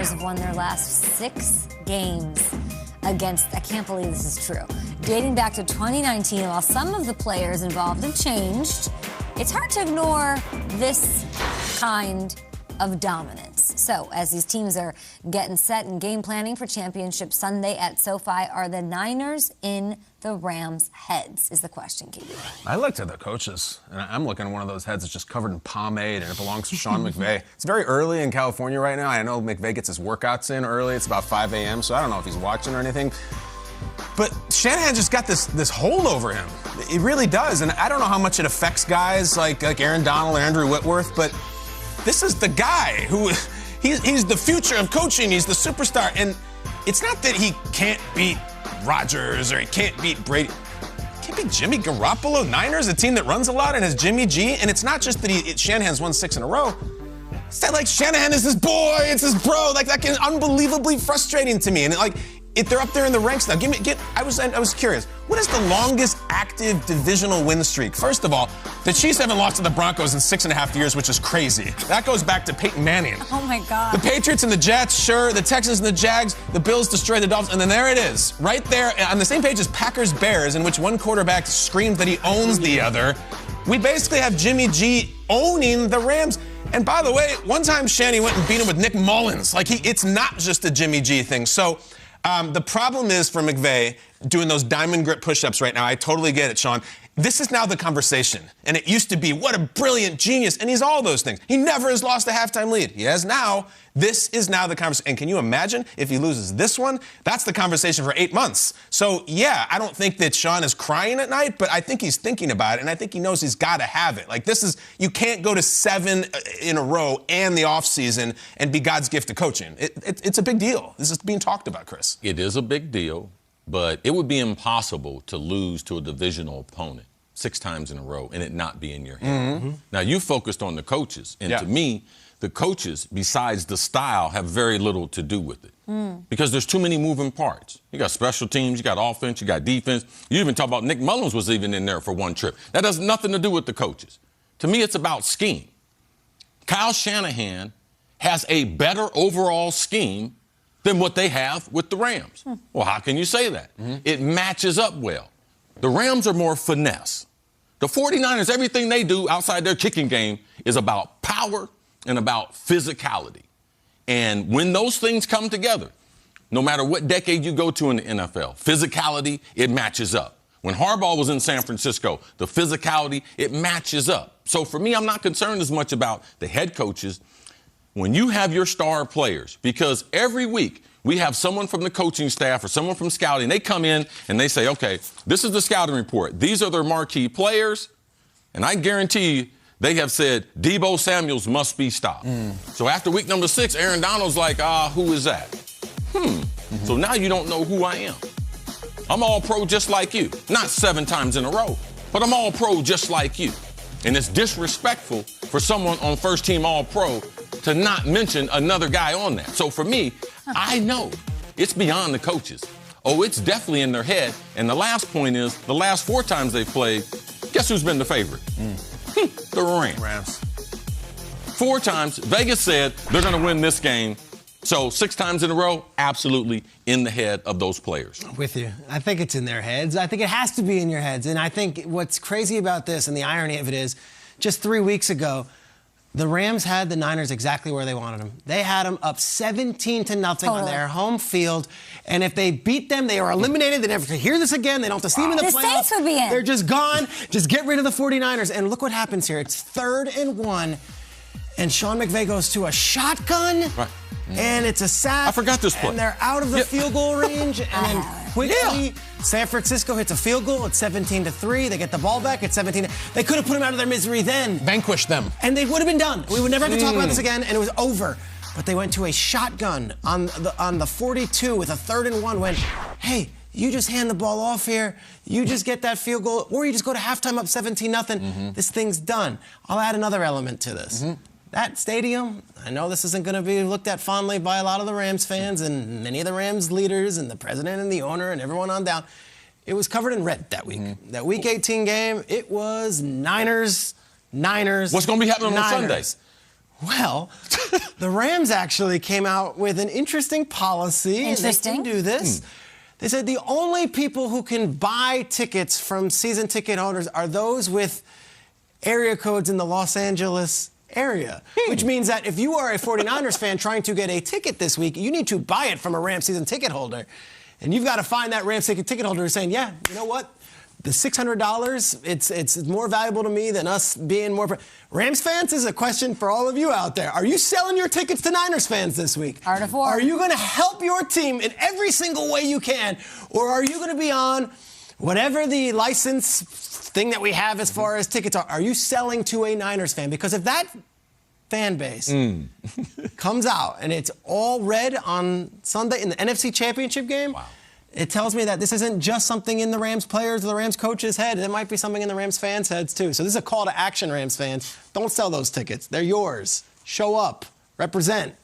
Niners have won their last 6 games against, I can't believe this is true, dating back to 2019. While some of the players involved have changed, it's hard to ignore this kind of dominance. So, as these teams are getting set and game planning for Championship Sunday at SoFi, are the Niners in the Rams' heads, is the question, Keith. I looked at the coaches, and I'm looking at one of those heads that's just covered in pomade, and it belongs to Sean McVay. It's very early in California right now. I know McVay gets his workouts in early. It's about 5 a.m., so I don't know if he's watching or anything. But Shanahan just got this hold over him. It really does, and I don't know how much it affects guys like Aaron Donald or Andrew Whitworth, but this is the guy who, he's the future of coaching. He's the superstar. And it's not that he can't beat Rodgers or he can't beat Brady. He can't beat Jimmy Garoppolo. Niners, a team that runs a lot and has Jimmy G. And it's not just that Shanahan's won 6 in a row. It's that, like, Shanahan is his boy. It's his bro. Like, that is unbelievably frustrating to me. And, if they're up there in the ranks now, I was curious. What is the longest active divisional win streak? First of all, the Chiefs haven't lost to the Broncos in 6.5 years, which is crazy. That goes back to Peyton Manning. Oh, my God. The Patriots and the Jets, sure. The Texans and the Jags. The Bills destroyed the Dolphins. And then there it is. Right there on the same page as Packers-Bears, in which one quarterback screams that he owns the other. We basically have Jimmy G owning the Rams. And by the way, one time Shanny went and beat him with Nick Mullins. It's not just a Jimmy G thing. So the problem is for McVay doing those diamond grip push-ups right now. I totally get it, Sean. This is now the conversation. And it used to be, what a brilliant genius. And he's all those things. He never has lost a halftime lead. He has now. This is now the conversation. And can you imagine if he loses this one? That's the conversation for 8 months. So, yeah, I don't think that Sean is crying at night, but I think he's thinking about it, and I think he knows he's got to have it. You can't go to 7 in a row and the offseason and be God's gift to coaching. It's a big deal. This is being talked about, Chris. It is a big deal, but it would be impossible to lose to a divisional opponent 6 times in a row and it not be in your head. Mm-hmm. Now, you focused on the coaches, and to me, the coaches, besides the style, have very little to do with it. Because there's too many moving parts. You got special teams, you got offense, you got defense. You even talk about Nick Mullins was even in there for one trip. That has nothing to do with the coaches. To me, it's about scheme. Kyle Shanahan has a better overall scheme than what they have with the Rams. Well, how can you say that? It matches up well. The Rams are more finesse. The 49ers, everything they do outside their kicking game is about power and about physicality. And when those things come together, no matter what decade you go to in the NFL, physicality, it matches up. When Harbaugh was in San Francisco, the physicality, it matches up. So for me, I'm not concerned as much about the head coaches. When you have your star players, because every week we have someone from the coaching staff or someone from scouting, they come in and they say, okay, this is the scouting report. These are their marquee players. And I guarantee you, they have said Deebo Samuels must be stopped. So after week number 6, Aaron Donald's like, who is that? So now you don't know who I am. I'm all pro just like you. Not 7 times in a row, but I'm all pro just like you. And it's disrespectful for someone on first team all pro to not mention another guy on that. So for me, I know it's beyond the coaches. Oh, it's definitely in their head. And the last point is, the last 4 times they've played, guess who's been the favorite? The Rams. 4 times, Vegas said they're going to win this game. So 6 times in a row, absolutely in the head of those players. With you. I think it's in their heads. I think it has to be in your heads. And I think what's crazy about this, and the irony of it is, just 3 weeks ago, the Rams had the Niners exactly where they wanted them. They had them up 17-0 on their home field. And if they beat them, they are eliminated. They never have to hear this again. They don't have to see them in the playoffs. The Saints would be in. They're just gone. Just get rid of the 49ers. And look what happens here. It's 3rd and 1. And Sean McVay goes to a shotgun. Right. And it's a sack. I forgot this play. And they're out of the field goal range. And then quickly, San Francisco hits a field goal at 17-3. They get the ball back at 17. They could have put them out of their misery then. Vanquish them. And they would have been done. We would never have to talk about this again, and it was over. But they went to a shotgun on the 42 with a 3rd and 1. Went, hey, you just hand the ball off here. You just get that field goal, or you just go to halftime up 17-0. This thing's done. I'll add another element to this. That stadium, I know this isn't going to be looked at fondly by a lot of the Rams fans and many of the Rams leaders and the president and the owner and everyone on down. It was covered in red that week. That Week 18 game, it was Niners. What's going to be happening on Sunday? Well, the Rams actually came out with an interesting policy. Interesting. And they can do this. They said the only people who can buy tickets from season ticket holders are those with area codes in the Los Angeles area, which means that if you are a 49ers fan trying to get a ticket this week, you need to buy it from a Rams season ticket holder. And you've got to find that Rams ticket holder who's saying, yeah, you know what? The $600, it's more valuable to me than us being more. Rams fans, this is a question for all of you out there. Are you selling your tickets to Niners fans this week? Hard to afford. Are you going to help your team in every single way you can? Or are you going to be on whatever the license thing that we have as far as tickets are? Are you selling to a Niners fan? Because if that fan base comes out and it's all red on Sunday in the NFC Championship game, wow. It tells me that this isn't just something in the Rams players or the Rams coaches' head. It might be something in the Rams fans' heads, too. So this is a call to action, Rams fans. Don't sell those tickets. They're yours. Show up. Represent.